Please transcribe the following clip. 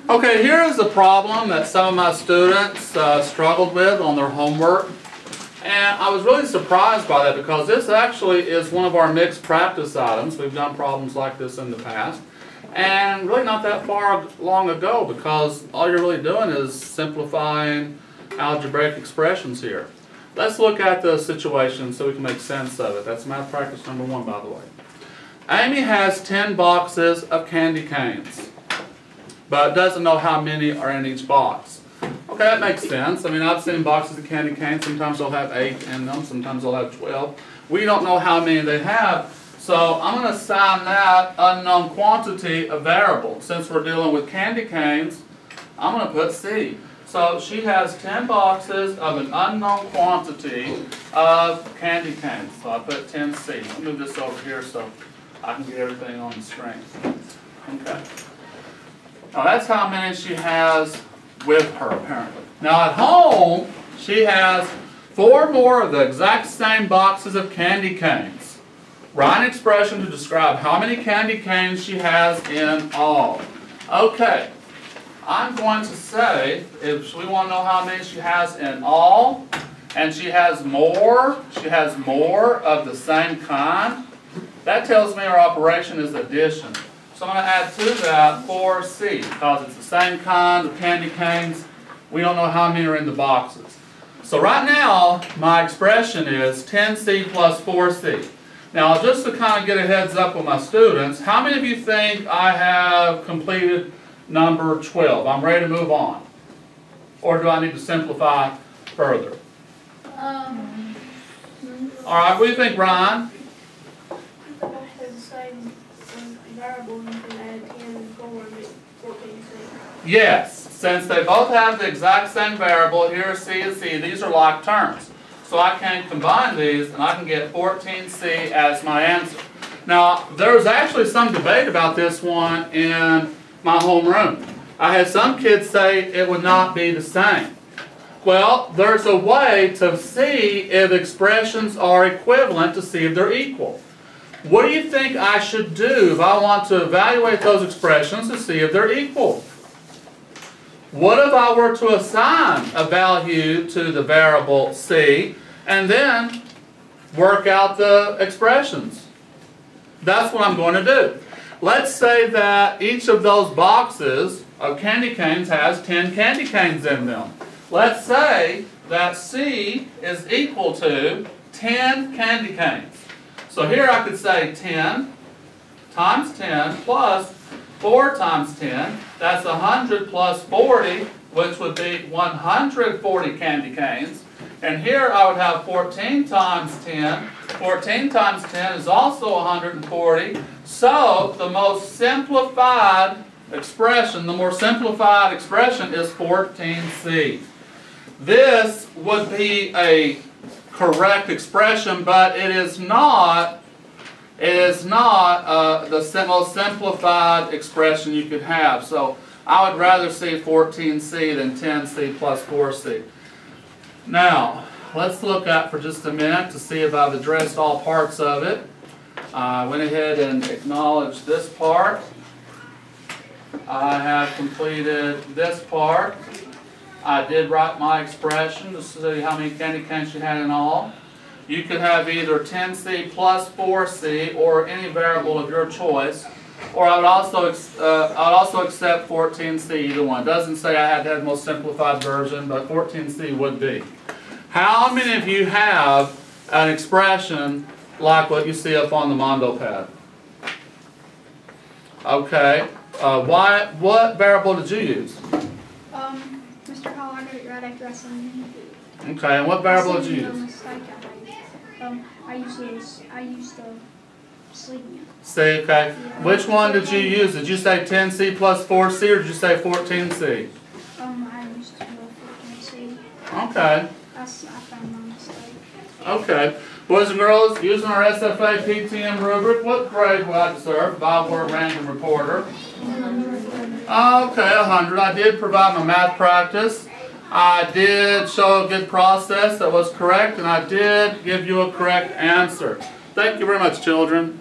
Okay, here is a problem that some of my students struggled with on their homework. And I was really surprised by that because this actually is one of our mixed practice items. We've done problems like this in the past. And really not that far long ago, because all you're really doing is simplifying algebraic expressions here. Let's look at the situation so we can make sense of it. That's math practice number 1, by the way. Amy has 10 boxes of candy canes, but doesn't know how many are in each box. Okay, that makes sense. I mean, I've seen boxes of candy canes. Sometimes they'll have 8 in them. Sometimes they'll have 12. We don't know how many they have. So I'm going to assign that unknown quantity a variable. Since we're dealing with candy canes, I'm going to put C. So she has 10 boxes of an unknown quantity of candy canes. So I put 10C. I'll move this over here so I can get everything on the screen. Okay. Now that's how many she has with her, apparently. Now at home, she has 4 more of the exact same boxes of candy canes. Write an expression to describe how many candy canes she has in all. Okay, I'm going to say, if we want to know how many she has in all, and she has more of the same kind, that tells me our operation is addition. So I'm going to add to that 4C, because it's the same kind of candy canes. We don't know how many are in the boxes. So right now, my expression is 10C plus 4C. Now, just to kind of get a heads up with my students, how many of you think I have completed number 12? I'm ready to move on. Or do I need to simplify further? All right, what do you think, Ryan? Yes, since they both have the exact same variable, here C is C, these are like terms. So I can combine these and I can get 14C as my answer. Now, there was actually some debate about this one in my homeroom. I had some kids say it would not be the same. Well, there's a way to see if expressions are equivalent to see if they're equal. What do you think I should do if I want to evaluate those expressions to see if they're equal? What if I were to assign a value to the variable C and then work out the expressions? That's what I'm going to do. Let's say that each of those boxes of candy canes has 10 candy canes in them. Let's say that C is equal to 10 candy canes. So here I could say 10 times 10 plus 4 times 10. That's 100 plus 40, which would be 140 candy canes. And here I would have 14 times 10. 14 times 10 is also 140. So the most simplified expression, is 14C. This would be a correct expression, but it is not the most simplified expression you could have. So I would rather see 14C than 10C plus 4C. Now, let's look at for just a minute to see if I've addressed all parts of it. I went ahead and acknowledged this part. I have completed this part. I did write my expression to see how many candy canes you had in all. You could have either 10C plus 4C or any variable of your choice. Or I would also accept 14C, either one. It doesn't say I had to have the most simplified version, but 14C would be. How many of you have an expression like what you see up on the Mondo pad? Okay. What variable did you use? Mr. Hall, I got it right after I seen it. Okay, and what variable did you use? I used the C. C, okay. Yeah. Which one did you use? Did you say 10C plus 4C or did you say 14C? I used 14C. Okay. I found my mistake. Okay. Boys and girls, using our SFA PTM rubric, what grade would I deserve if I were a random reporter? 100. Okay, 100. I did provide my math practice. I did show a good process that was correct, and I did give you a correct answer. Thank you very much, children.